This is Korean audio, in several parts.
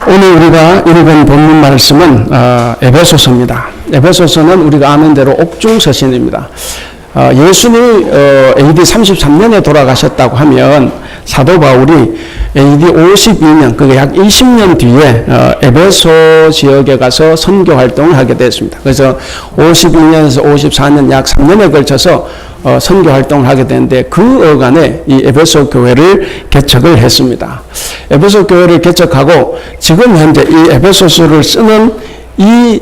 오늘 우리가 읽은 본문 말씀은 에베소서입니다. 에베소서는 우리가 아는 대로 옥중서신입니다. 예수님이 AD 33년에 돌아가셨다고 하면 사도 바울이 AD 52년, 그게 약 20년 뒤에 에베소 지역에 가서 선교 활동을 하게 됐습니다. 그래서 52년에서 54년 약 3년에 걸쳐서 선교 활동을 하게 되는데 그 어간에 이 에베소 교회를 개척을 했습니다. 에베소 교회를 개척하고 지금 현재 이 에베소서를 쓰는 이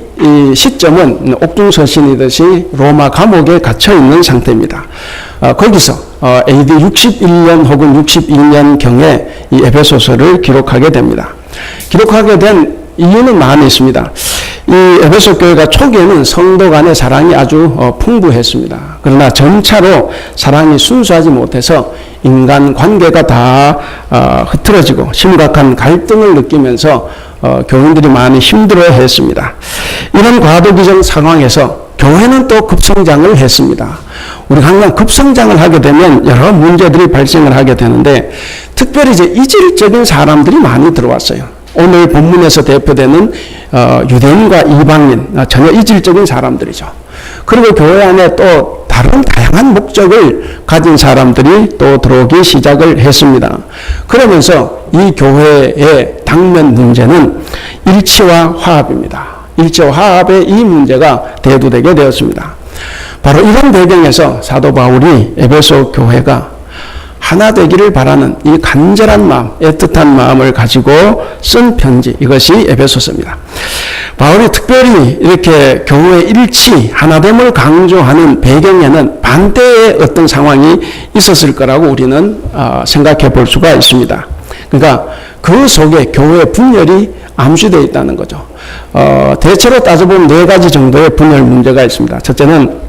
시점은 옥중서신이듯이 로마 감옥에 갇혀 있는 상태입니다. 거기서 AD 61년 혹은 62년경에 이 에베소서를 기록하게 됩니다. 기록하게 된 이유는 많이 있습니다. 이 에베소 교회가 초기에는 성도 간의 사랑이 아주 풍부했습니다. 그러나 점차로 사랑이 순수하지 못해서 인간 관계가 다 흐트러지고 심각한 갈등을 느끼면서 교인들이 많이 힘들어했습니다. 이런 과도기적 상황에서 교회는 또 급성장을 했습니다. 우리가 항상 급성장을 하게 되면 여러 문제들이 발생을 하게 되는데 특별히 이제 이질적인 사람들이 많이 들어왔어요. 오늘 본문에서 대표되는 유대인과 이방인, 전혀 이질적인 사람들이죠. 그리고 교회 안에 또 다른 다양한 목적을 가진 사람들이 또 들어오기 시작을 했습니다. 그러면서 이 교회의 당면 문제는 일치와 화합입니다. 일치와 화합의 이 문제가 대두되게 되었습니다. 바로 이런 배경에서 사도 바울이 에베소 교회가 하나 되기를 바라는 이 간절한 마음, 애틋한 마음을 가지고 쓴 편지, 이것이 에베소서입니다. 바울이 특별히 이렇게 교회의 일치, 하나됨을 강조하는 배경에는 반대의 어떤 상황이 있었을 거라고 우리는 생각해 볼 수가 있습니다. 그러니까 그 속에 교회의 분열이 암시되어 있다는 거죠. 대체로 따져보면 네 가지 정도의 분열 문제가 있습니다. 첫째는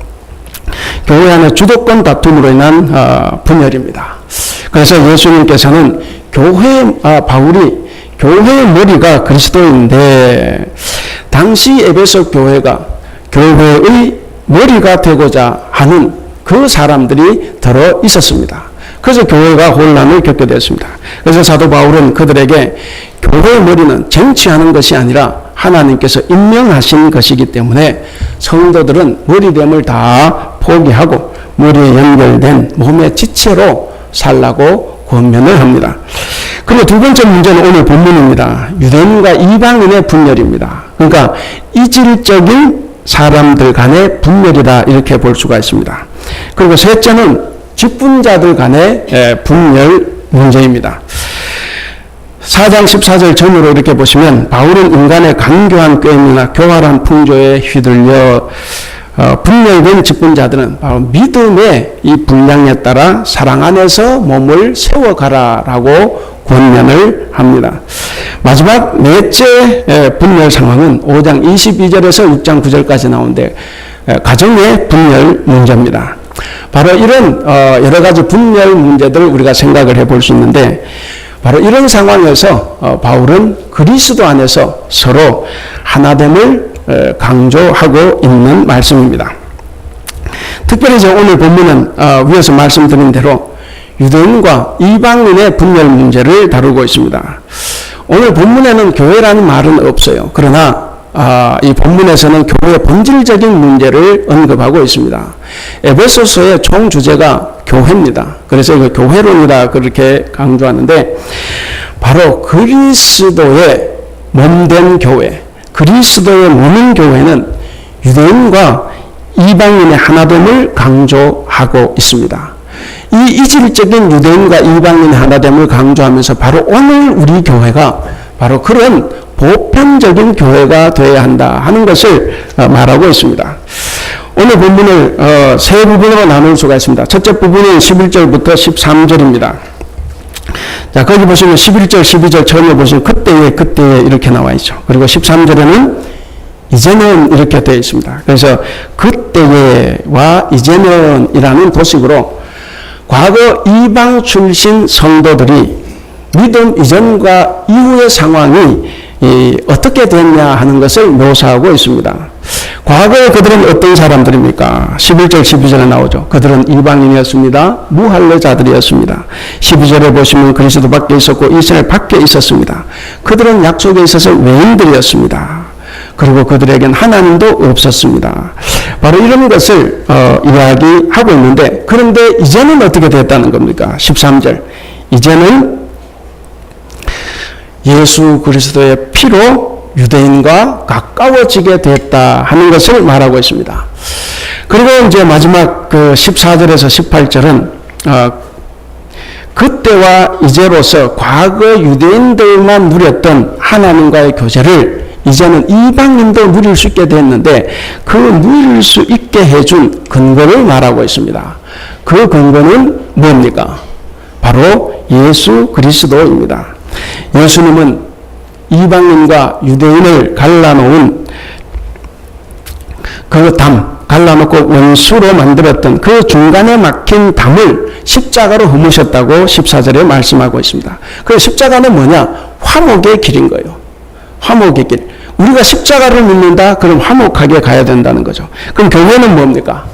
교회 안의 주도권 다툼으로 인한 분열입니다. 그래서 예수님께서는 바울이 교회의 머리가 그리스도인데 당시 에베소 교회가 교회의 머리가 되고자 하는 그 사람들이 들어 있었습니다. 그래서 교회가 혼란을 겪게 됐습니다. 그래서 사도 바울은 그들에게 교회의 머리는 쟁취하는 것이 아니라 하나님께서 임명하신 것이기 때문에 성도들은 머리됨을 다 포기하고 머리에 연결된 몸의 지체로 살라고 권면을 합니다. 그리고 두 번째 문제는 오늘 본문입니다. 유대인과 이방인의 분열입니다. 그러니까 이질적인 사람들 간의 분열이다, 이렇게 볼 수가 있습니다. 그리고 셋째는 직분자들 간의 분열 문제입니다. 4장 14절 전으로 이렇게 보시면 바울은 인간의 간교한 꾀임이나 교활한 풍조에 휘둘려 분열된 직분자들은 바로 믿음의 이 분량에 따라 사랑 안에서 몸을 세워가라라고 권면을 합니다. 마지막 넷째 분열 상황은 5장 22절에서 6장 9절까지 나오는데 가정의 분열 문제입니다. 바로 이런 여러 가지 분열 문제들을 우리가 생각을 해볼 수 있는데 바로 이런 상황에서 바울은 그리스도 안에서 서로 하나됨을 강조하고 있는 말씀입니다. 특별히 오늘 본문은 위에서 말씀드린 대로 유대인과 이방인의 분열 문제를 다루고 있습니다. 오늘 본문에는 교회라는 말은 없어요. 그러나 이 본문에서는 교회의 본질적인 문제를 언급하고 있습니다. 에베소서의 총 주제가 교회입니다. 그래서 이거 교회론이다 그렇게 강조하는데 바로 그리스도의 몸된 교회, 그리스도의 몸인 교회는 유대인과 이방인의 하나됨을 강조하고 있습니다. 이 이질적인 유대인과 이방인의 하나됨을 강조하면서 바로 오늘 우리 교회가 바로 그런 보편적인 교회가 되어야 한다 하는 것을 말하고 있습니다. 오늘 본문을 세 부분으로 나눌 수가 있습니다. 첫째 부분은 11절부터 13절입니다. 자, 거기 보시면 11절, 12절 처음에 보시면 그때에 이렇게 나와 있죠. 그리고 13절에는 이제는 이렇게 되어 있습니다. 그래서 그때와 이제는 이라는 도식으로 과거 이방 출신 성도들이 믿음 이전과 이후의 상황이 어떻게 됐냐 하는 것을 묘사하고 있습니다. 과거에 그들은 어떤 사람들입니까? 11절 12절에 나오죠. 그들은 이방인이었습니다. 무할례자들이었습니다. 12절에 보시면 그리스도 밖에 있었고 이스라엘 밖에 있었습니다. 그들은 약속에 있어서 외인들이었습니다. 그리고 그들에겐 하나님도 없었습니다. 바로 이런 것을 이야기하고 있는데, 그런데 이제는 어떻게 됐다는 겁니까? 13절. 이제는 예수 그리스도의 피로 유대인과 가까워지게 됐다 하는 것을 말하고 있습니다. 그리고 이제 마지막 그 14절에서 18절은 그때와 이제로서 과거 유대인들만 누렸던 하나님과의 교제를 이제는 이방인도 누릴 수 있게 됐는데, 그 누릴 수 있게 해준 근거를 말하고 있습니다. 그 근거는 뭡니까? 바로 예수 그리스도입니다. 예수님은 이방인과 유대인을 갈라놓은 그 갈라놓고 원수로 만들었던 그 중간에 막힌 담을 십자가로 허무셨다고 14절에 말씀하고 있습니다. 그 십자가는 뭐냐? 화목의 길인 거예요. 화목의 길. 우리가 십자가를 믿는다? 그럼 화목하게 가야 된다는 거죠. 그럼 교회는 뭡니까?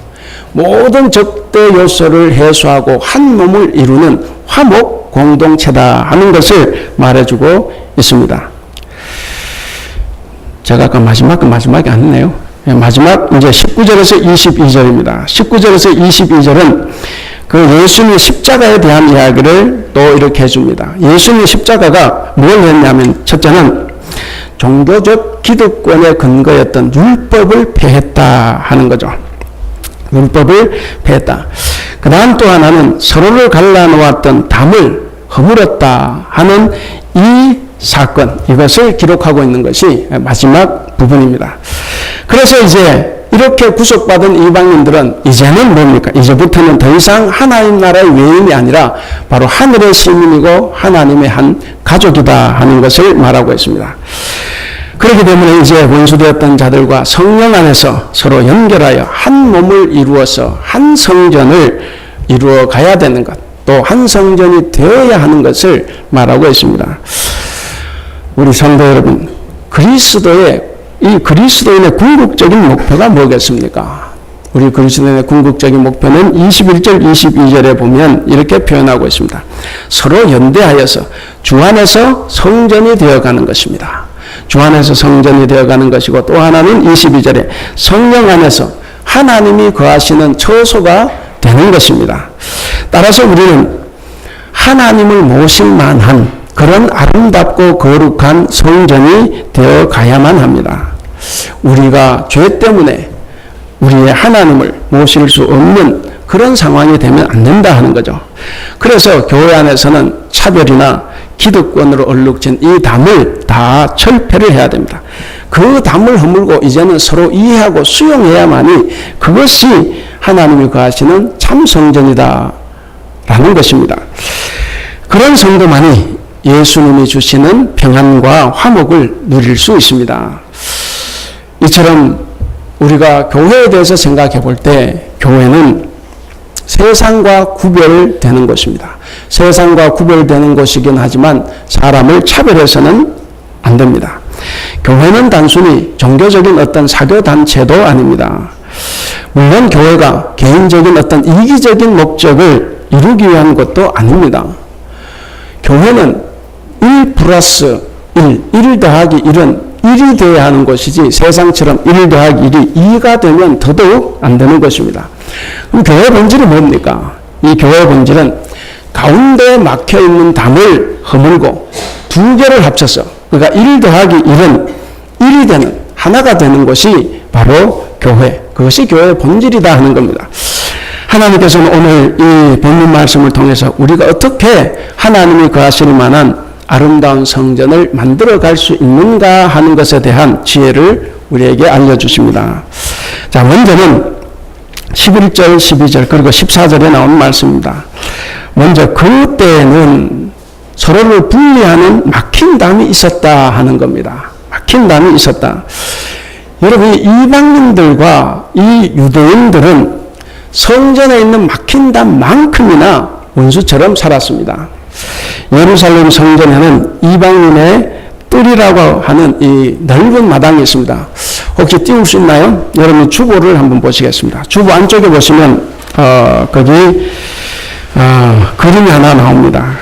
모든 적대 요소를 해소하고 한 몸을 이루는 화목 공동체다 하는 것을 말해주고 있습니다. 제가 아까 마지막이 아니네요. 마지막 이제 19절에서 22절입니다. 19절에서 22절은 그 예수님의 십자가에 대한 이야기를 또 이렇게 해줍니다. 예수님의 십자가가 뭘 했냐면, 첫째는 종교적 기득권의 근거였던 율법을 폐했다 하는 거죠. 율법을 폐했다. 그 다음 또 하나는 서로를 갈라놓았던 담을 허물었다 하는 이 사건, 이것을 기록하고 있는 것이 마지막 부분입니다. 그래서 이제 이렇게 구속받은 이방인들은 이제는 뭡니까? 이제부터는 더 이상 하나님 나라의 외인이 아니라 바로 하늘의 시민이고 하나님의 한 가족이다 하는 것을 말하고 있습니다. 그렇기 때문에 이제 원수되었던 자들과 성령 안에서 서로 연결하여 한 몸을 이루어서 한 성전을 이루어 가야 되는 것, 또 한 성전이 되어야 하는 것을 말하고 있습니다. 우리 성도 여러분, 이 그리스도인의 궁극적인 목표가 뭐겠습니까? 우리 그리스도인의 궁극적인 목표는 21절, 22절에 보면 이렇게 표현하고 있습니다. 서로 연대하여서 주 안에서 성전이 되어가는 것입니다. 주 안에서 성전이 되어가는 것이고, 또 하나는 22절에 성령 안에서 하나님이 거하시는 처소가 되는 것입니다. 따라서 우리는 하나님을 모실 만한 그런 아름답고 거룩한 성전이 되어 가야만 합니다. 우리가 죄 때문에 우리의 하나님을 모실 수 없는 그런 상황이 되면 안 된다 하는 거죠. 그래서 교회 안에서는 차별이나 기득권으로 얼룩진 이 담을 다 철폐를 해야 됩니다. 그 담을 허물고 이제는 서로 이해하고 수용해야만이 그것이 하나님이 거하시는 참 성전이다 라는 것입니다. 그런 성도만이 예수님이 주시는 평안과 화목을 누릴 수 있습니다. 이처럼 우리가 교회에 대해서 생각해 볼 때, 교회는 세상과 구별되는 곳입니다. 세상과 구별되는 곳이긴 하지만 사람을 차별해서는 안 됩니다. 교회는 단순히 종교적인 어떤 사교단체도 아닙니다. 물론 교회가 개인적인 어떤 이기적인 목적을 이루기 위한 것도 아닙니다. 교회는 1 플러스 1 더하기 1은 1이 되어야 하는 것이지, 세상처럼 1 더하기 1이 2가 되면 더더욱 안 되는 것입니다. 그럼 교회의 본질은 뭡니까? 이 교회의 본질은 가운데에 막혀있는 담을 허물고 두 개를 합쳐서, 그러니까 1 더하기 1은 1이 되는, 하나가 되는 것이 바로 교회, 그것이 교회의 본질이다 하는 겁니다. 하나님께서는 오늘 이 본문 말씀을 통해서 우리가 어떻게 하나님이 거하실 만한 아름다운 성전을 만들어 갈 수 있는가 하는 것에 대한 지혜를 우리에게 알려주십니다. 자, 먼저는 11절, 12절 그리고 14절에 나오는 말씀입니다. 먼저 그때는 서로를 분리하는 막힌 담이 있었다 하는 겁니다. 막힌 담이 있었다. 여러분, 이방인들과 이 유대인들은 성전에 있는 막힌 담만큼이나 원수처럼 살았습니다. 예루살렘 성전에는 이방인의 뜰이라고 하는 이 넓은 마당이 있습니다. 혹시 띄울 수 있나요? 여러분 주보를 한번 보시겠습니다. 주보 안쪽에 보시면 거기 그림이 하나 나옵니다.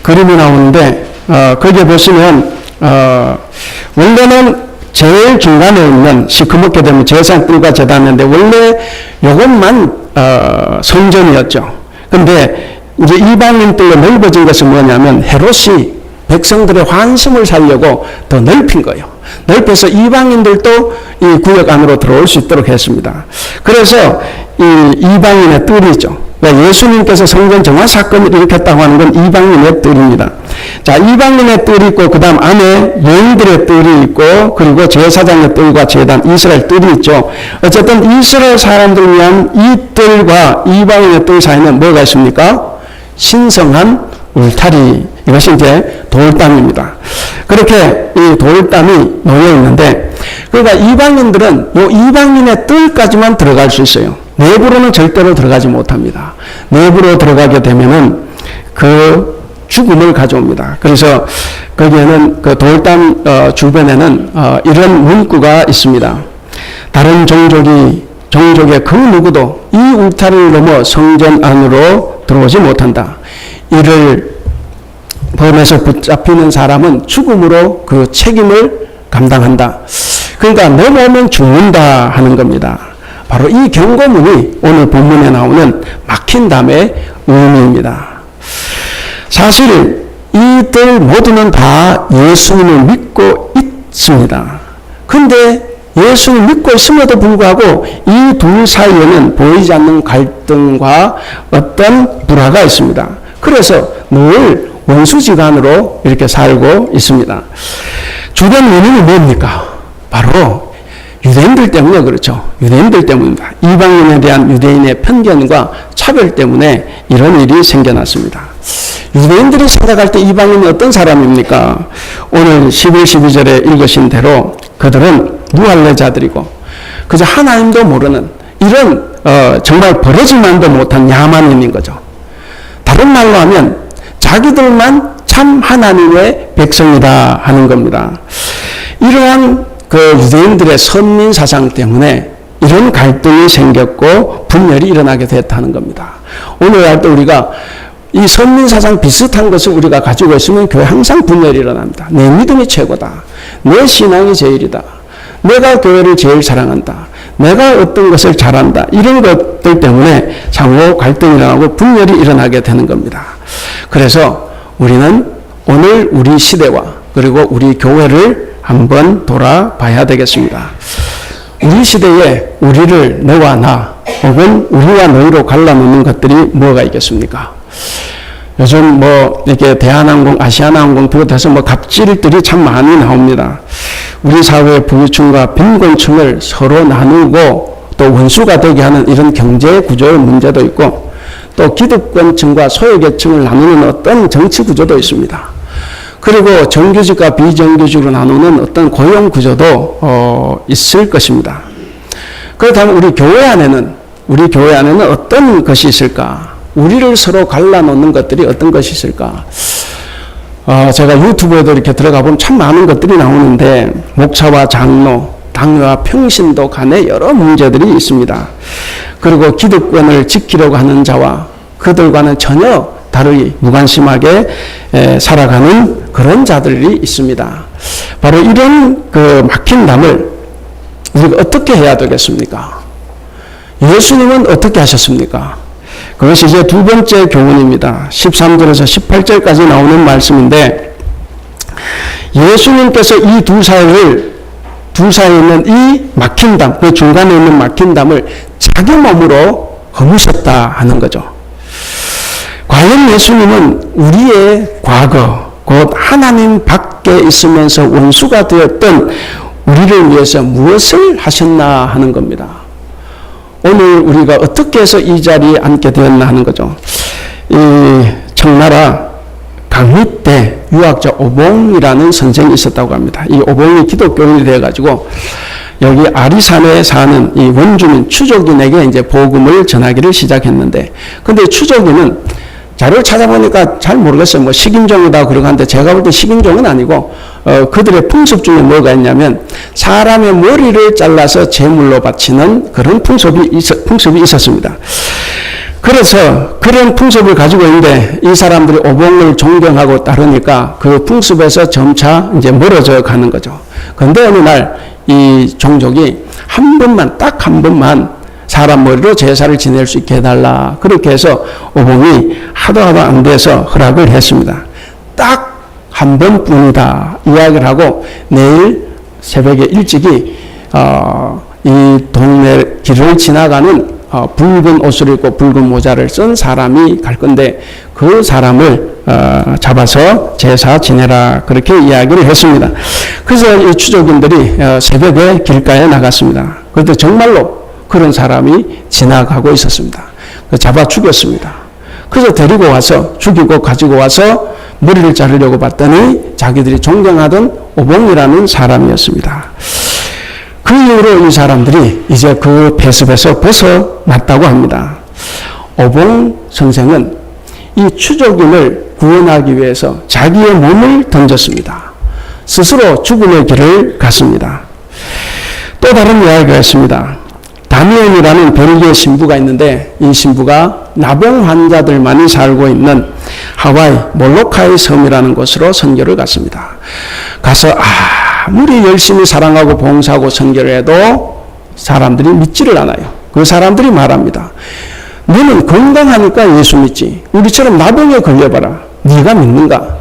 그림이 나오는데 거기에 보시면 원래는 제일 중간에 있는 시커멓게 되면 제사장 뜰과 제단인데 원래 이것만 성전이었죠. 근데 이제 이방인들로 넓어진 것은 뭐냐면 헤롯이 백성들의 환심을 살려고 더 넓힌 거예요. 넓혀서 이방인들도 이 구역 안으로 들어올 수 있도록 했습니다. 그래서 이 이방인의 뜰이죠. 그러니까 예수님께서 성전 정화 사건을 일으켰다고 하는 건 이방인의 뜰입니다. 자, 이방인의 뜰이 있고 그 다음 안에 여인들의 뜰이 있고 그리고 제사장의 뜰과 제단, 이스라엘 뜰이 있죠. 어쨌든 이스라엘 사람들을 위한 이 뜰과 이방인의 뜰 사이에는 뭐가 있습니까? 신성한 울타리, 이것이 이제 돌담입니다. 그렇게 이 돌담이 놓여 있는데, 그러니까 이방인들은 이 이방인의 뜰까지만 들어갈 수 있어요. 내부로는 절대로 들어가지 못합니다. 내부로 들어가게 되면은 그 죽음을 가져옵니다. 그래서 거기에는 그 돌담 주변에는 이런 문구가 있습니다. 다른 종족의 그 누구도 이 울타리를 넘어 성전 안으로 들어오지 못한다. 이를 범해서 붙잡히는 사람은 죽음으로 그 책임을 감당한다. 그러니까 넘어오면 죽는다 하는 겁니다. 바로 이 경고문이 오늘 본문에 나오는 막힌 담의 의미입니다. 사실 이들 모두는 다 예수님을 믿고 있습니다. 근데 예수를 믿고 있음에도 불구하고 이 둘 사이에는 보이지 않는 갈등과 어떤 불화가 있습니다. 그래서 늘 원수지간으로 이렇게 살고 있습니다. 주된 원인이 뭡니까? 바로 유대인들 때문에 그렇죠. 유대인들 때문입니다. 이방인에 대한 유대인의 편견과 차별 때문에 이런 일이 생겨났습니다. 유대인들이 생각할 때 이방인이 어떤 사람입니까? 오늘 11, 12절에 읽으신 대로 그들은 무할례자들이고 그저 하나님도 모르는 이런 정말 버려질만도 못한 야만인인 거죠. 다른 말로 하면 자기들만 참 하나님의 백성이다 하는 겁니다. 이러한 그 유대인들의 선민 사상 때문에 이런 갈등이 생겼고 분열이 일어나게 됐다는 겁니다. 오늘날 또 우리가 이 선민 사상 비슷한 것을 우리가 가지고 있으면 교회 항상 분열이 일어납니다. 내 믿음이 최고다. 내 신앙이 제일이다. 내가 교회를 제일 사랑한다. 내가 어떤 것을 잘한다. 이런 것들 때문에 상호 갈등이 일어나고 분열이 일어나게 되는 겁니다. 그래서 우리는 오늘 우리 시대와 그리고 우리 교회를 한번 돌아봐야 되겠습니다. 우리 시대에 우리를 너와 나 혹은 우리와 너희로 갈라놓는 것들이 뭐가 있겠습니까? 요즘 이렇게 대한항공, 아시아나항공 비롯해서 갑질들이 참 많이 나옵니다. 우리 사회의 부유층과 빈곤층을 서로 나누고 또 원수가 되게 하는 이런 경제 구조의 문제도 있고 또 기득권층과 소외계층을 나누는 어떤 정치 구조도 있습니다. 그리고 정규직과 비정규직으로 나누는 어떤 고용 구조도 있을 것입니다. 그렇다면 우리 교회 안에는 어떤 것이 있을까? 우리를 서로 갈라놓는 것들이 어떤 것이 있을까? 제가 유튜브에도 이렇게 들어가 보면 참 많은 것들이 나오는데 목사와 장로, 당회와 평신도 간에 여러 문제들이 있습니다. 그리고 기득권을 지키려고 하는 자와 그들과는 전혀 다르게 무관심하게 살아가는 그런 자들이 있습니다. 바로 이런 그 막힌 담을 우리가 어떻게 해야 되겠습니까? 예수님은 어떻게 하셨습니까? 그것이 이제 두 번째 교훈입니다. 13절에서 18절까지 나오는 말씀인데 예수님께서 이 두 사이에 있는 이 막힌 담, 그 중간에 있는 막힌 담을 자기 몸으로 허무셨다 하는 거죠. 과연 예수님은 우리의 과거, 곧 하나님 밖에 있으면서 원수가 되었던 우리를 위해서 무엇을 하셨나 하는 겁니다. 오늘 우리가 어떻게 해서 이 자리에 앉게 되었나 하는 거죠. 이 청나라 강희 때 유학자 오봉이라는 선생이 있었다고 합니다. 이 오봉이 기독교인이 되어가지고 여기 아리산에 사는 이 원주민 추족인에게 이제 복음을 전하기를 시작했는데, 근데 추족인은 자료를 찾아보니까 잘 모르겠어요. 뭐 식인종이다 그러고 하는데 제가 볼 때 식인종은 아니고 그들의 풍습 중에 뭐가 있냐면 사람의 머리를 잘라서 제물로 바치는 그런 풍습이 있었습니다. 그래서 그런 풍습을 가지고 있는데 이 사람들이 오봉을 존경하고 따르니까 그 풍습에서 점차 이제 멀어져 가는 거죠. 그런데 어느 날 이 종족이 한 번만, 딱 한 번만 사람 머리로 제사를 지낼 수 있게 해달라. 그렇게 해서 오봉이 하도 안 돼서 허락을 했습니다. 딱 한 번뿐이다. 이야기를 하고 내일 새벽에 일찍이 이 동네 길을 지나가는 붉은 옷을 입고 붉은 모자를 쓴 사람이 갈 건데 그 사람을 잡아서 제사 지내라. 그렇게 이야기를 했습니다. 그래서 이 추적인들이 새벽에 길가에 나갔습니다. 그런데 정말로 그런 사람이 지나가고 있었습니다. 잡아 죽였습니다. 그래서 데리고 와서 죽이고 가지고 와서 머리를 자르려고 봤더니 자기들이 존경하던 오봉이라는 사람이었습니다. 그 이후로 이 사람들이 이제 그 폐습에서 벗어났다고 합니다. 오봉 선생은 이 추적인을 구원하기 위해서 자기의 몸을 던졌습니다. 스스로 죽음의 길을 갔습니다. 또 다른 이야기가 있습니다. 다미안이라는 벨기에 신부가 있는데 이 신부가 나병 환자들만이 살고 있는 하와이 몰로카이 섬이라는 곳으로 선교를 갔습니다. 가서 아무리 열심히 사랑하고 봉사하고 선교를 해도 사람들이 믿지를 않아요. 그 사람들이 말합니다. 너는 건강하니까 예수 믿지. 우리처럼 나병에 걸려봐라. 네가 믿는가?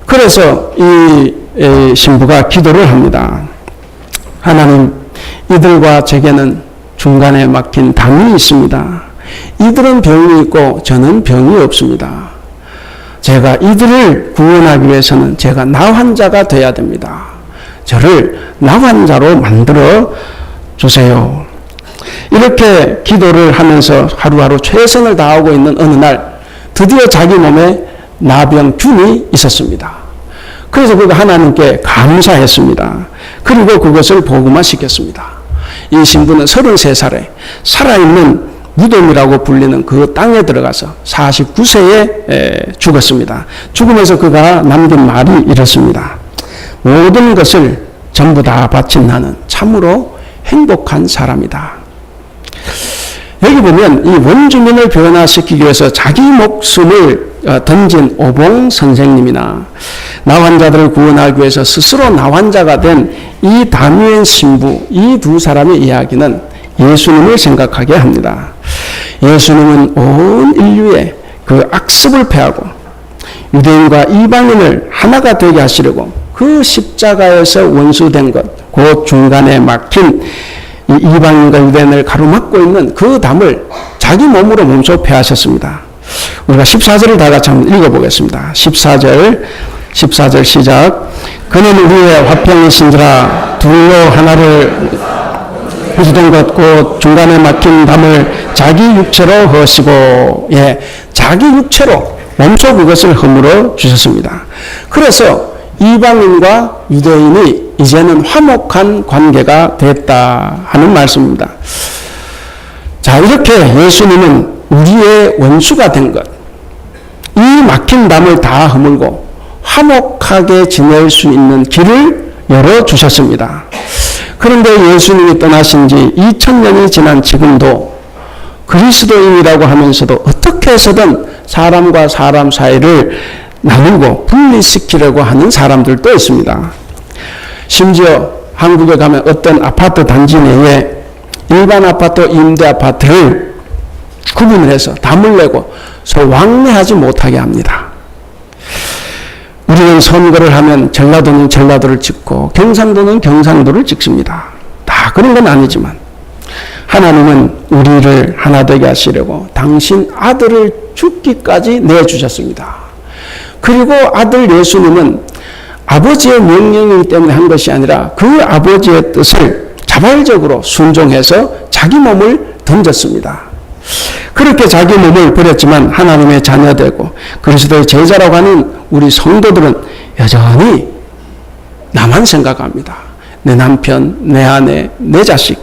그래서 이 신부가 기도를 합니다. 하나님, 이들과 제게는 중간에 막힌 담이 있습니다. 이들은 병이 있고 저는 병이 없습니다. 제가 이들을 구원하기 위해서는 제가 나 환자가 되어야 됩니다. 저를 나 환자로 만들어 주세요. 이렇게 기도를 하면서 하루하루 최선을 다하고 있는 어느 날 드디어 자기 몸에 나병균이 있었습니다. 그래서 그가 하나님께 감사했습니다. 그리고 그것을 복음화시켰습니다. 이 신부는 33살에 살아있는 무덤이라고 불리는 그 땅에 들어가서 49세에 죽었습니다. 죽으면서 그가 남긴 말이 이렇습니다. 모든 것을 전부 다 바친 나는 참으로 행복한 사람이다. 여기 보면 이 원주민을 변화시키기 위해서 자기 목숨을 던진 오봉 선생님이나 나 환자들을 구원하기 위해서 스스로 나 환자가 된 이 다미엔 신부, 이 두 사람의 이야기는 예수님을 생각하게 합니다. 예수님은 온 인류의 그 악습을 패하고 유대인과 이방인을 하나가 되게 하시려고 그 십자가에서 원수된 것, 그 중간에 막힌 이 이방인과 유대인을 가로막고 있는 그 담을 자기 몸으로 몸소 패하셨습니다. 우리가 14절을 다 같이 한번 읽어보겠습니다. 14절 시작. 그는 우리의 화평이신지라 둘로 하나를 부수던 것 곧 중간에 막힌 담을 자기 육체로 허시고 자기 육체로 몸소 그것을 허물어 주셨습니다. 그래서 이방인과 유대인이 이제는 화목한 관계가 됐다 하는 말씀입니다. 자, 이렇게 예수님은 우리의 원수가 된 것, 이 막힌 담을 다 허물고 화목하게 지낼 수 있는 길을 열어주셨습니다. 그런데 예수님이 떠나신 지 2000년이 지난 지금도 그리스도인이라고 하면서도 어떻게 해서든 사람과 사람 사이를 나누고 분리시키려고 하는 사람들도 있습니다. 심지어 한국에 가면 어떤 아파트 단지 내에 일반 아파트, 임대 아파트를 구분을 해서 담을 내고 서로 왕래하지 못하게 합니다. 우리는 선거를 하면 전라도는 전라도를 찍고 경상도는 경상도를 찍습니다. 다 그런 건 아니지만 하나님은 우리를 하나 되게 하시려고 당신 아들을 죽기까지 내주셨습니다. 그리고 아들 예수님은 아버지의 명령이기 때문에 한 것이 아니라 그 아버지의 뜻을 자발적으로 순종해서 자기 몸을 던졌습니다. 그렇게 자기 몸을 버렸지만 하나님의 자녀되고 그리스도의 제자라고 하는 우리 성도들은 여전히 나만 생각합니다. 내 남편, 내 아내, 내 자식,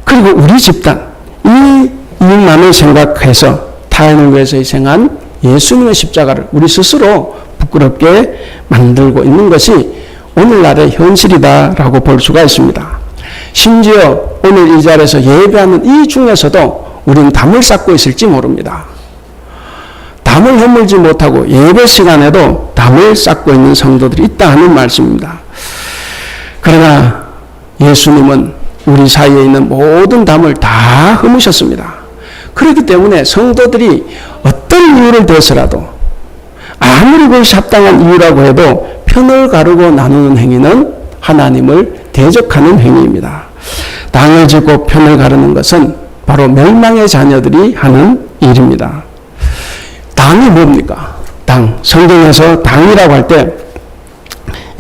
그리고 우리 집단, 이 일만을 생각해서 타인을 위해서 희생한 예수님의 십자가를 우리 스스로 부끄럽게 만들고 있는 것이 오늘날의 현실이다라고 볼 수가 있습니다. 심지어 오늘 이 자리에서 예배하는 이 중에서도 우리는 담을 쌓고 있을지 모릅니다. 담을 허물지 못하고 예배 시간에도 담을 쌓고 있는 성도들이 있다 하는 말씀입니다. 그러나 예수님은 우리 사이에 있는 모든 담을 다 허무셨습니다. 그렇기 때문에 성도들이 어떤 이유를 대서라도 아무리 그것이 합당한 이유라고 해도 편을 가르고 나누는 행위는 하나님을 대적하는 행위입니다. 당을 짓고 편을 가르는 것은 바로 멸망의 자녀들이 하는 일입니다. 당이 뭡니까? 당. 성경에서 당이라고 할 때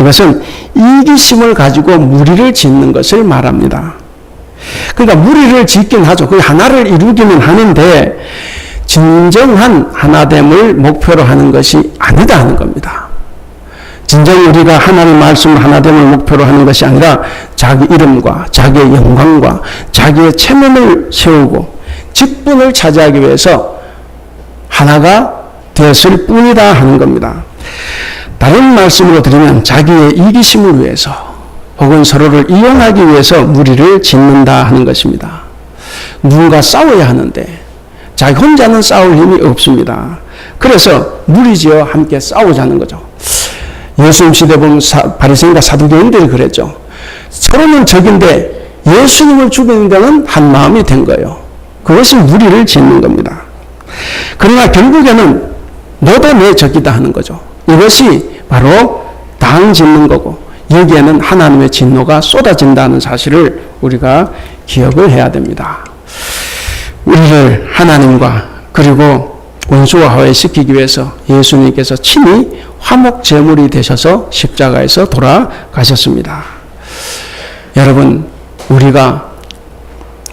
이것은 이기심을 가지고 무리를 짓는 것을 말합니다. 그러니까 무리를 짓긴 하죠. 그 하나를 이루기는 하는데 진정한 하나됨을 목표로 하는 것이 아니다 하는 겁니다. 진정 우리가 하나님 말씀을 하나됨을 목표로 하는 것이 아니라 자기 이름과 자기의 영광과 자기의 체면을 세우고 직분을 차지하기 위해서 하나가 되었을 뿐이다 하는 겁니다. 다른 말씀으로 드리면 자기의 이기심을 위해서 혹은 서로를 이용하기 위해서 무리를 짓는다 하는 것입니다. 누군가 싸워야 하는데 자기 혼자는 싸울 힘이 없습니다. 그래서 무리지어 함께 싸우자는 거죠. 예수님 시대 보면 바리새인과 사두개인들이 그랬죠. 서로는 적인데 예수님을 죽이는 데는 한 마음이 된 거예요. 그것이 무리를 짓는 겁니다. 그러나 결국에는 너도 내 적이다 하는 거죠. 이것이 바로 당 짓는 거고 여기에는 하나님의 진노가 쏟아진다는 사실을 우리가 기억을 해야 됩니다. 우리를 하나님과 그리고 원수와 화해시키기 위해서 예수님께서 친히 화목제물이 되셔서 십자가에서 돌아가셨습니다. 여러분, 우리가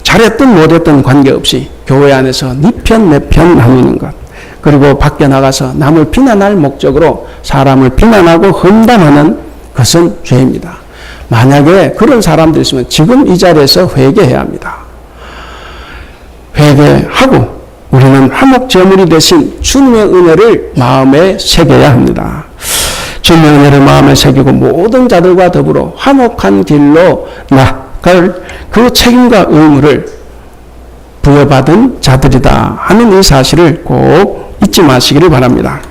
잘했든 못했든 관계없이 교회 안에서 네 편 내 편 나누는 것, 그리고 밖에 나가서 남을 비난할 목적으로 사람을 비난하고 험담하는 것은 죄입니다. 만약에 그런 사람들이 있으면 지금 이 자리에서 회개해야 합니다. 회개하고 우리는 화목제물이 되신 주님의 은혜를 마음에 새겨야 합니다. 주님의 은혜를 마음에 새기고 모든 자들과 더불어 화목한 길로 나갈 그 책임과 의무를 부여받은 자들이다 하는 이 사실을 꼭 잊지 마시기를 바랍니다.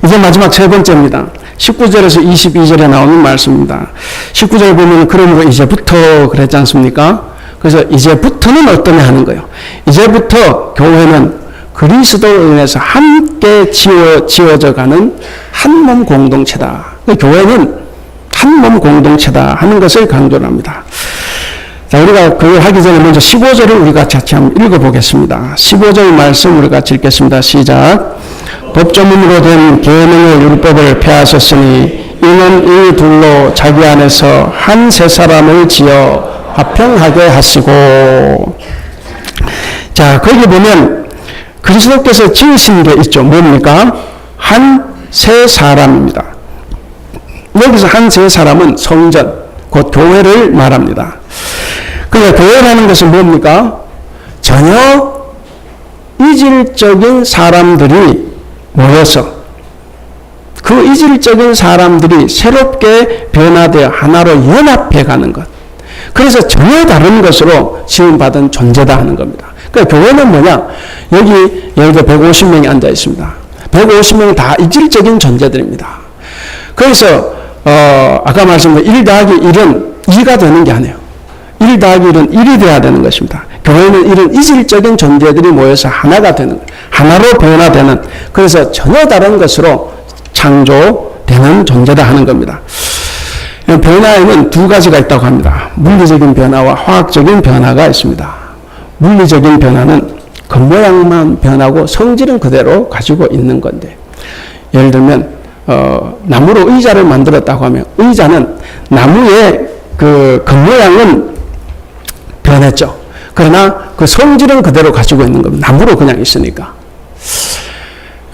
이제 마지막 세 번째입니다. 19절에서 22절에 나오는 말씀입니다. 19절 보면 그러므로 이제부터 그랬지 않습니까? 그래서 이제부터는 어떠냐 하는 거예요. 이제부터 교회는 그리스도로 인해서 함께 지어져 가는 한 몸 공동체다. 교회는 한 몸 공동체다 하는 것을 강조를 합니다. 자, 우리가 그걸 하기 전에 먼저 15절을 우리가 같이 한번 읽어보겠습니다. 15절 말씀 우리가 같이 읽겠습니다. 시작. 법조문으로 된 계명의 율법을 폐하셨으니 이는 이 둘로 자기 안에서 한 세 사람을 지어 화평하게 하시고. 자, 거기 보면 그리스도께서 지으신 게 있죠. 뭡니까? 한 세 사람입니다. 여기서 한 세 사람은 성전, 곧 교회를 말합니다. 그러니까 교회라는 것은 뭡니까? 전혀 이질적인 사람들이 모여서 그 이질적인 사람들이 새롭게 변화되어 하나로 연합해 가는 것. 그래서 전혀 다른 것으로 지음받은 존재다 하는 겁니다. 그러니까 교회는 뭐냐? 여기 예를 들어 150명이 앉아 있습니다. 150명은 다 이질적인 존재들입니다. 그래서 아까 말씀드린 1 더하기 1은 2가 되는 게 아니에요. 1 더하기 1은 1이 돼야 되는 것입니다. 교회는 이런 이질적인 존재들이 모여서 하나가 되는 거예요. 하나로 변화되는, 그래서 전혀 다른 것으로 창조되는 존재다 하는 겁니다. 변화에는 두 가지가 있다고 합니다. 물리적인 변화와 화학적인 변화가 있습니다. 물리적인 변화는 겉모양만 변하고 성질은 그대로 가지고 있는 건데, 예를 들면 나무로 의자를 만들었다고 하면 의자는 나무의 그 겉모양은 변했죠. 그러나 그 성질은 그대로 가지고 있는 겁니다. 나무로 그냥 있으니까.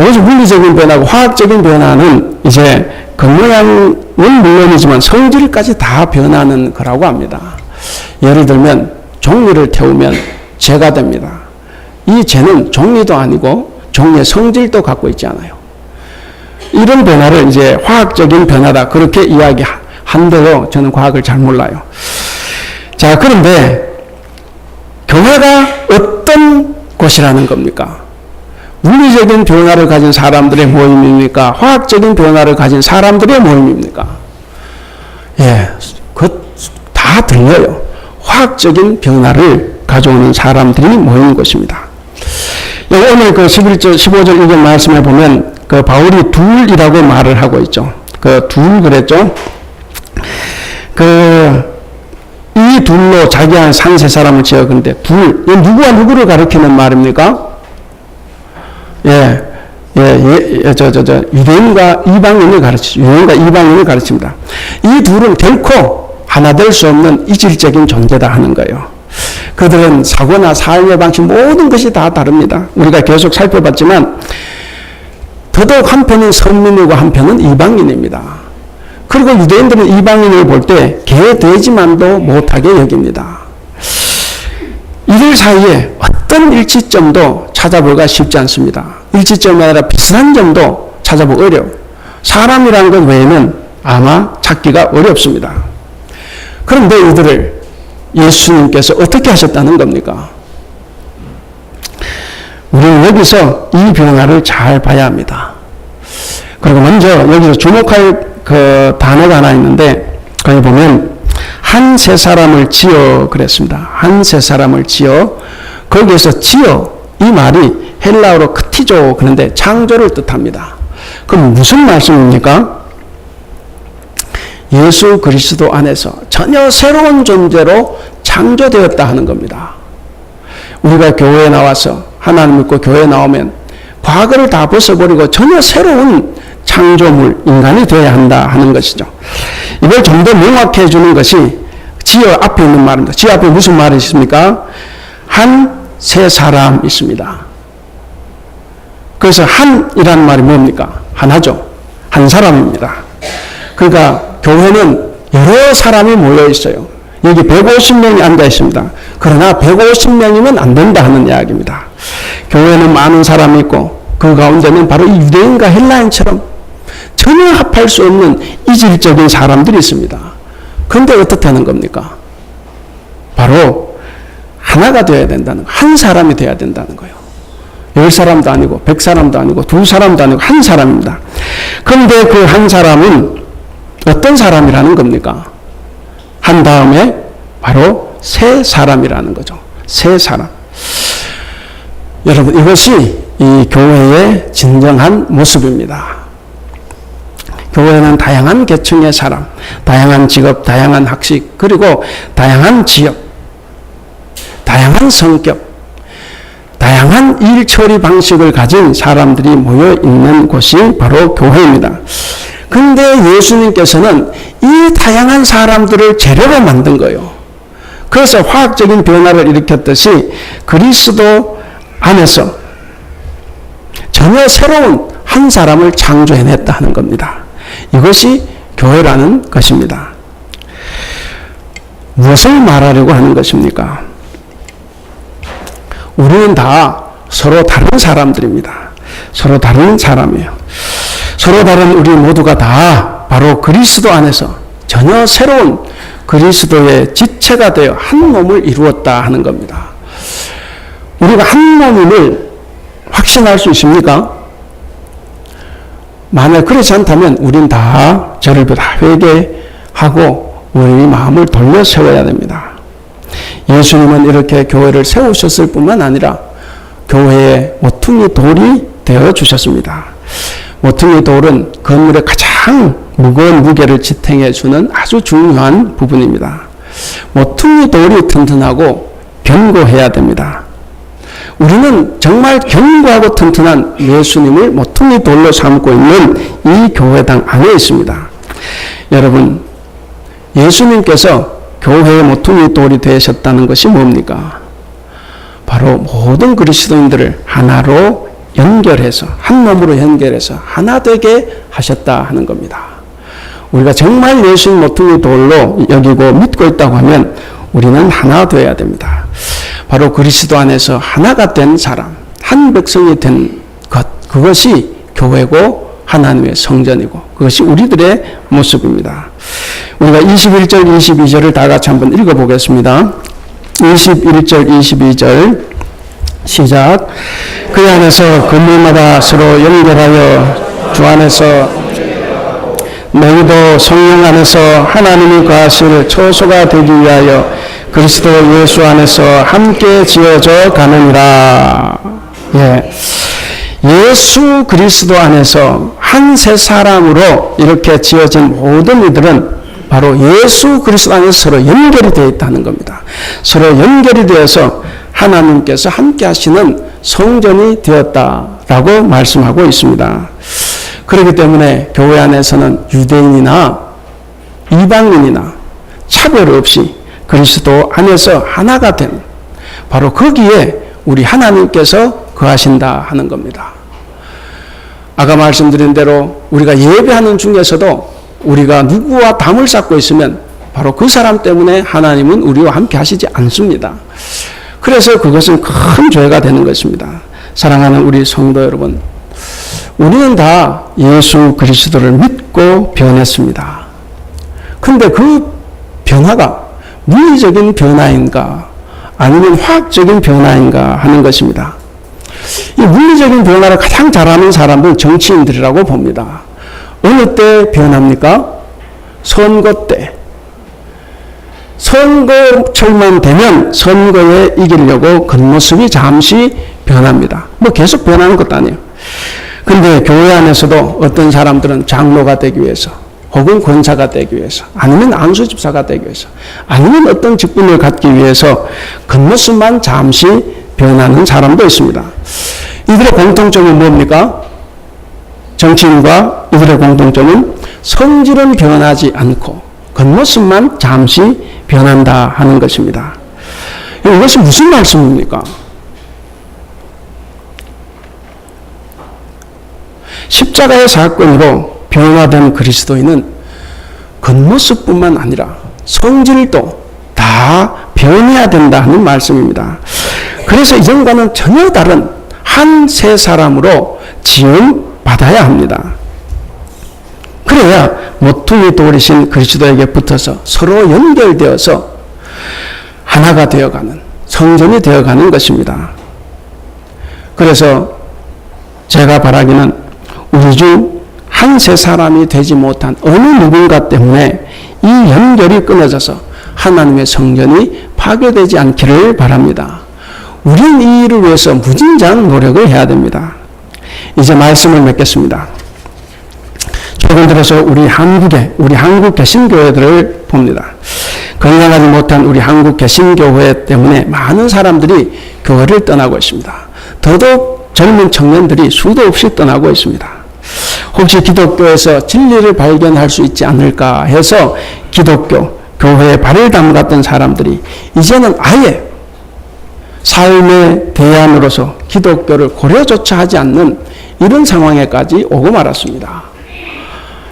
여기서 물리적인 변화고 화학적인 변화는 이제 겉모양은 물론이지만 성질까지 다 변하는 거라고 합니다. 예를 들면 종이를 태우면 재가 됩니다. 이 죄는 종리도 아니고 종의 성질도 갖고 있지 않아요. 이런 변화를 이제 화학적인 변화다 그렇게 이야기한대로 저는 과학을 잘 몰라요. 자, 그런데 교회가 어떤 곳이라는 겁니까? 물리적인 변화를 가진 사람들의 모임입니까? 화학적인 변화를 가진 사람들의 모임입니까? 예, 다 들려요. 화학적인 변화를 가져오는 사람들이 모이는 곳입니다. 오늘 그 11절, 15절 이거 말씀해 보면 그 바울이 둘이라고 말을 하고 있죠. 그 둘 그랬죠. 이 둘로 자기한 산세 사람을 지어. 근데 둘, 누구와 누구를 가리키는 말입니까? 유대인과 이방인을 가르치죠. 유대인과 이방인을 가르칩니다. 이 둘은 결코 하나 될 수 없는 이질적인 존재다 하는 거예요. 그들은 사고나 삶의 방식 모든 것이 다 다릅니다. 우리가 계속 살펴봤지만 더더욱 한편은 선민이고 한편은 이방인입니다. 그리고 유대인들은 이방인을 볼 때 개돼지만도 못하게 여깁니다. 이들 사이에 어떤 일치점도 찾아보기가 쉽지 않습니다. 일치점이 아니라 비슷한 점도 찾아보기 어려워요. 사람이라는 것 외에는 아마 찾기가 어렵습니다. 그런데 이들을 예수님께서 어떻게 하셨다는 겁니까? 우리는 여기서 이 변화를 잘 봐야 합니다. 그리고 먼저 여기서 주목할 그 단어가 하나 있는데 거기 보면 한 세 사람을 지어 그랬습니다. 한 세 사람을 지어. 거기에서 지어 이 말이 헬라어로 크티조 그런데 창조를 뜻합니다. 그럼 무슨 말씀입니까? 예수 그리스도 안에서 전혀 새로운 존재로 창조되었다 하는 겁니다. 우리가 교회에 나와서 하나님 믿고 교회에 나오면 과거를 다 벗어버리고 전혀 새로운 창조물, 인간이 되어야 한다 하는 것이죠. 이걸 좀 더 명확해 주는 것이 지어 앞에 있는 말입니다. 지어 앞에 무슨 말이 있습니까? 한 세 사람 있습니다. 그래서 한이라는 말이 뭡니까? 하나죠. 한 사람입니다. 그러니까 교회는 여러 사람이 모여 있어요. 여기 150명이 앉아 있습니다. 그러나 150명이면 안 된다 하는 이야기입니다. 교회는 많은 사람이 있고 그 가운데는 바로 이 유대인과 헬라인처럼 전혀 합할 수 없는 이질적인 사람들이 있습니다. 그런데 어떻게 하는 겁니까? 바로 하나가 되어야 된다는 거예요. 한 사람이 되어야 된다는 거예요. 10사람도 아니고 100사람도 아니고 2사람도 아니고 한 사람입니다. 그런데 그 한 사람은 어떤 사람이라는 겁니까? 한 다음에 바로 세 사람이라는 거죠. 세 사람. 여러분, 이것이 이 교회의 진정한 모습입니다. 교회는 다양한 계층의 사람, 다양한 직업, 다양한 학식, 그리고 다양한 지역, 다양한 성격, 다양한 일 처리 방식을 가진 사람들이 모여 있는 곳이 바로 교회입니다. 근데 예수님께서는 이 다양한 사람들을 재료로 만든 거예요. 그래서 화학적인 변화를 일으켰듯이 그리스도 안에서 전혀 새로운 한 사람을 창조해냈다 하는 겁니다. 이것이 교회라는 것입니다. 무엇을 말하려고 하는 것입니까? 우리는 다 서로 다른 사람들입니다. 서로 다른 사람이에요. 서로 다른 우리 모두가 다 바로 그리스도 안에서 전혀 새로운 그리스도의 지체가 되어 한 몸을 이루었다 하는 겁니다. 우리가 한 몸임을 확신할 수 있습니까? 만약 그렇지 않다면 우린 다 저를 다 회개하고 우리 마음을 돌려 세워야 됩니다. 예수님은 이렇게 교회를 세우셨을 뿐만 아니라 교회의 모퉁이 돌이 되어 주셨습니다. 모퉁이 돌은 건물의 가장 무거운 무게를 지탱해 주는 아주 중요한 부분입니다. 모퉁이 돌이 튼튼하고 견고해야 됩니다. 우리는 정말 견고하고 튼튼한 예수님을 모퉁이 돌로 삼고 있는 이 교회당 안에 있습니다. 여러분, 예수님께서 교회의 모퉁이 돌이 되셨다는 것이 뭡니까? 바로 모든 그리스도인들을 하나로 연결해서, 한 몸으로 연결해서 하나 되게 하셨다 하는 겁니다. 우리가 정말 예수님 모퉁이 돌로 여기고 믿고 있다고 하면 우리는 하나 되어야 됩니다. 바로 그리스도 안에서 하나가 된 사람, 한 백성이 된 것, 그것이 교회고 하나님의 성전이고 그것이 우리들의 모습입니다. 우리가 21절, 22절을 다 같이 한번 읽어보겠습니다. 21절, 22절 시작. 그 안에서 건물마다 서로 연결하여 주 안에서 너희도 성령 안에서 하나님이 거하실 처소가 되기 위하여 그리스도 예수 안에서 함께 지어져 가느니라. 예. 예수 그리스도 안에서 한 세 사람으로 이렇게 지어진 모든 이들은 바로 예수 그리스도 안에서 서로 연결이 되어 있다는 겁니다. 서로 연결이 되어서 하나님께서 함께 하시는 성전이 되었다라고 말씀하고 있습니다. 그렇기 때문에 교회 안에서는 유대인이나 이방인이나 차별 없이 그리스도 안에서 하나가 된 바로 거기에 우리 하나님께서 거하신다 하는 겁니다. 아까 말씀드린 대로 우리가 예배하는 중에서도 우리가 누구와 담을 쌓고 있으면 바로 그 사람 때문에 하나님은 우리와 함께 하시지 않습니다. 그래서 그것은 큰 죄가 되는 것입니다. 사랑하는 우리 성도 여러분, 우리는 다 예수 그리스도를 믿고 변했습니다. 근데 그 변화가 물리적인 변화인가 아니면 화학적인 변화인가 하는 것입니다. 이 물리적인 변화를 가장 잘하는 사람은 정치인들이라고 봅니다. 어느 때 변합니까? 선거 때. 선거철만 되면 선거에 이기려고 겉모습이 잠시 변합니다. 뭐 계속 변하는 것도 아니에요. 근데 교회 안에서도 어떤 사람들은 장로가 되기 위해서 혹은 권사가 되기 위해서 아니면 안수집사가 되기 위해서 아니면 어떤 직분을 갖기 위해서 겉모습만 잠시 변하는 사람도 있습니다. 이들의 공통점은 뭡니까? 정치인과 이들의 공통점은 성질은 변하지 않고 겉모습만 잠시 변한다 하는 것입니다. 이것이 무슨 말씀입니까? 십자가의 사건으로 변화된 그리스도인은 겉모습뿐만 아니라 성질도 다 변해야 된다 하는 말씀입니다. 그래서 이전과는 전혀 다른 한 세 사람으로 지음 받아야 합니다. 그래야 모퉁이 돌이신 그리스도에게 붙어서 서로 연결되어서 하나가 되어가는 성전이 되어가는 것입니다. 그래서 제가 바라기는 우리 중 한 세 사람이 되지 못한 어느 누군가 때문에 이 연결이 끊어져서 하나님의 성전이 파괴되지 않기를 바랍니다. 우리는 이 일을 위해서 무진장 노력을 해야 됩니다. 이제 말씀을 맺겠습니다. 최근 들어서 우리 한국 개신교회들을 봅니다. 건강하지 못한 우리 한국 개신교회 때문에 많은 사람들이 교회를 떠나고 있습니다. 더더욱 젊은 청년들이 수도 없이 떠나고 있습니다. 혹시 기독교에서 진리를 발견할 수 있지 않을까 해서 기독교, 교회에 발을 담갔던 사람들이 이제는 아예 삶의 대안으로서 기독교를 고려조차 하지 않는 이런 상황에까지 오고 말았습니다.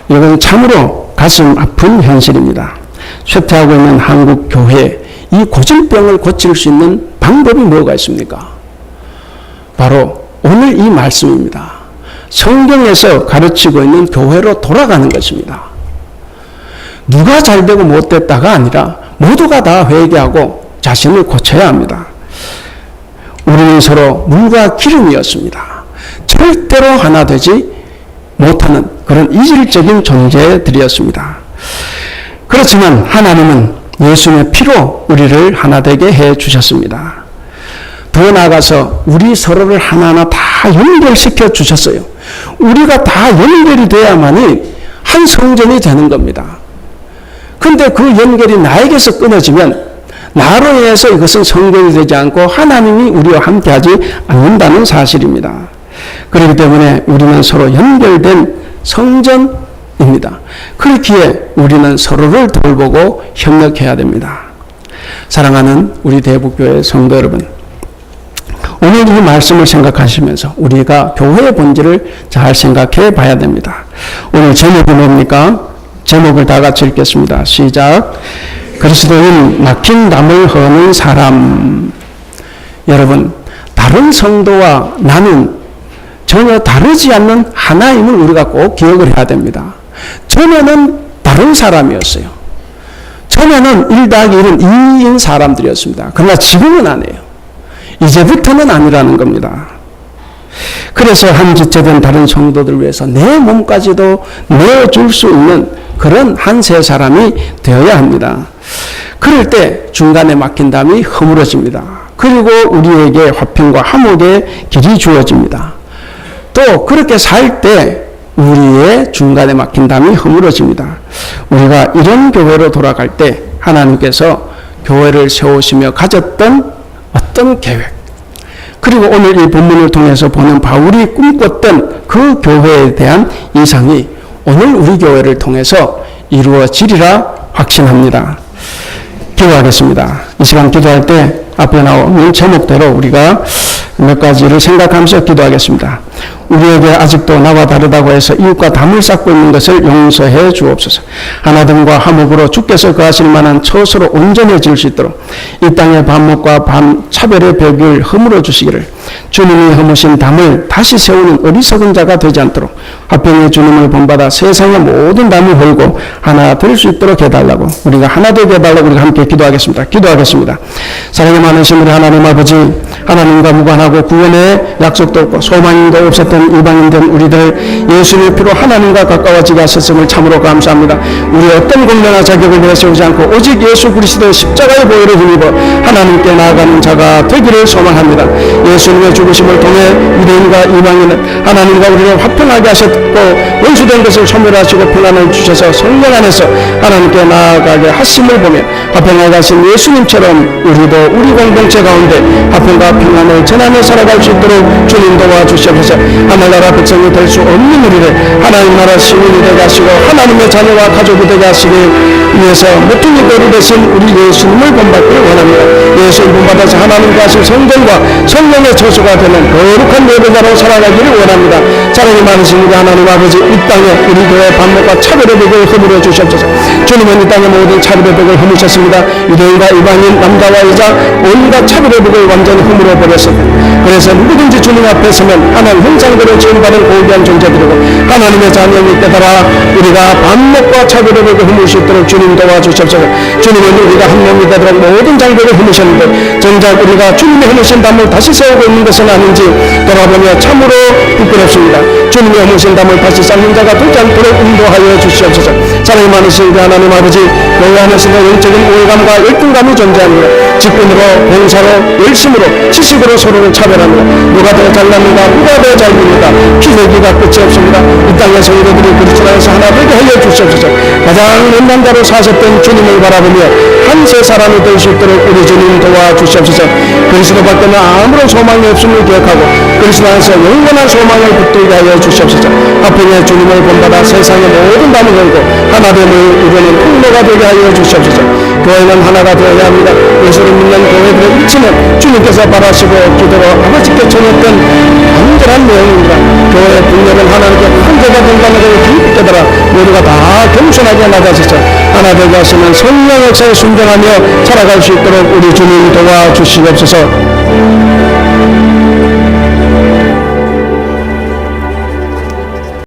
이건 참으로 가슴 아픈 현실입니다. 쇠퇴하고 있는 한국 교회, 이 고질병을 고칠 수 있는 방법이 뭐가 있습니까? 바로 오늘 이 말씀입니다. 성경에서 가르치고 있는 교회로 돌아가는 것입니다. 누가 잘되고 못됐다가 아니라 모두가 다 회개하고 자신을 고쳐야 합니다. 우리는 서로 물과 기름이었습니다. 절대로 하나 되지 못하는 그런 이질적인 존재들이었습니다. 그렇지만 하나님은 예수님의 피로 우리를 하나 되게 해 주셨습니다. 더 나아가서 우리 서로를 하나하나 다 연결시켜 주셨어요. 우리가 다 연결이 돼야만이 한 성전이 되는 겁니다. 근데 그 연결이 나에게서 끊어지면 나로 인해서 이것은 성전이 되지 않고 하나님이 우리와 함께하지 않는다는 사실입니다. 그렇기 때문에 우리는 서로 연결된 성전입니다. 그렇기에 우리는 서로를 돌보고 협력해야 됩니다. 사랑하는 우리 대북교회 성도 여러분, 오늘 이 말씀을 생각하시면서 우리가 교회의 본질을 잘 생각해 봐야 됩니다. 오늘 제목이 뭡니까? 제목을 다 같이 읽겠습니다. 시작. 그리스도인 막힌 담을 허는 사람. 여러분, 다른 성도와 나는 전혀 다르지 않는 하나임을 우리가 꼭 기억을 해야 됩니다. 전에는 다른 사람이었어요. 전에는 1+1은 2인 사람들이었습니다. 그러나 지금은 아니에요. 이제부터는 아니라는 겁니다. 그래서 한 지체된 다른 성도들을 위해서 내 몸까지도 내어줄 수 있는 그런 한 세 사람이 되어야 합니다. 그럴 때 중간에 막힌 담이 허물어집니다. 그리고 우리에게 화평과 화목의 길이 주어집니다. 또 그렇게 살 때 우리의 중간에 막힌 담이 허물어집니다. 우리가 이런 교회로 돌아갈 때 하나님께서 교회를 세우시며 가졌던 어떤 계획, 그리고 오늘 이 본문을 통해서 보는 바울이 꿈꿨던 그 교회에 대한 이상이 오늘 우리 교회를 통해서 이루어지리라 확신합니다. 기도하겠습니다. 이 시간 기도할 때 앞에 나오는 제목대로 우리가 몇 가지를 생각하면서 기도하겠습니다. 우리에게 아직도 나와 다르다고 해서 이웃과 담을 쌓고 있는 것을 용서해 주옵소서. 하나됨과 화목으로 주께서 거하실 만한 처소로 온전해질 수 있도록 이 땅의 반목과 차별의 벽을 허물어 주시기를, 주님이 허무신 담을 다시 세우는 어리석은 자가 되지 않도록 화평의 주님을 본받아 세상의 모든 담을 헐고 하나 될 수 있도록 해달라고, 우리가 하나 되게 해달라고 우리가 함께 기도하겠습니다. 기도하겠습니다. 사랑이 많으신 우리 하나님 아버지, 하나님과 무관하고 구원의 약속도 없고 소망도 없었던 이방인된 우리들 예수님의 피로 하나님과 가까워지게 하셨음을 참으로 감사합니다. 우리 어떤 공명과 자격을 내세우지 않고 오직 예수 그리스도의 십자가의 보혈을 힘입어 하나님께 나아가는 자가 되기를 소망합니다. 예수님의 죽으심을 통해 유대인과 이방인은 하나님과 우리를 화평하게 하셨고 원수된 것을 소멸하시고 평안을 주셔서 성령 안에서 하나님께 나아가게 하심을 보며 화평하게 하신 예수님처럼 우리도 우리 공동체 가운데 화평과 평안을 전하며 살아갈 수 있도록 주님 도와주시옵소서. 하늘나라 백성이 될 수 없는 우리를 하나님 나라 시민이 되게 하시고 하나님의 자녀와 가족이 되게 하시기 위해서 모퉁이 돌이 되신 우리 예수님을 본받기를 원합니다. 예수를 본받아서 하나님과 하신 성전과 성령의 처소가 되는 거룩한 예배자로 살아가기를 원합니다. 사랑이 많으신 우리 하나님 아버지, 이 땅에 우리 교회 반목과 차별의 벽을 허물어 주시옵소서. 주님은 이 땅의 모든 차별의 벽을 허무셨습니다. 유대인과 이방인, 남자와 여자 온갖 차별의 벽을 완전히 허물어 버렸습니다. 그래서 누구든지 주님 앞에 서면 하나님 형상대로 지음받은 고귀한 존재들이고 하나님의 자녀를 깨달아 우리가 반목과 차별의 벽을 허물 수 있도록 주님 도와주시옵소서. 주님은 우리가 한 몸이 되도록 모든 장벽을 허무셨는데 정작 우리가 주님의 허무신 담을 다시 세우고 있는 것은 아닌지 돌아보며 참으로 부끄럽습니다. 주님의 허무신 담을 다시 쌓는 자가 되지 않도록 인도하여 주시옵소서. 사랑이 많으신 그 하나님 아버지, 교회 안에서 영적인 우월감과 열등감이 존재합니다. 직분으로, 봉사로, 열심으로, 지식으로 서로를 차별합니다. 누가 더 잘납니다. 누가 더 잘닙니다. 피내기가 끝이 없습니다. 이 땅의 성도들이 그리스도 안에서 하나 되게 하여 주시옵소서. 가장 연단 자로 사셨던 주님을 바라보며 한 세 사람이 될 수 있도록 우리 주님 도와주시옵소서. 그리스도 밖에는 아무런 소망이 없음을 기억하고 그리스도 안에서 영원한 소망을 붙들게 하여 주시옵소서. 화평의 주님을 본받아 세상의 모든 담을 걸고 하나됨을 이루는 통로가 되게 하여 주시옵소서. 교회는 하나가 되어야 합니다. 예수를 믿는 교회들의 일치는 주님께서 바라시고 기도로 아버지께 전했던 간절한 내용입니다. 교회의 분열은 하나님께 한제가 된다는 것을 깊이 깨달아 모두가 다 겸손하게 나가셔서 하나 되게 하시는 성령 역사에 순종하며 살아갈 수 있도록 우리 주님 도와주시옵소서.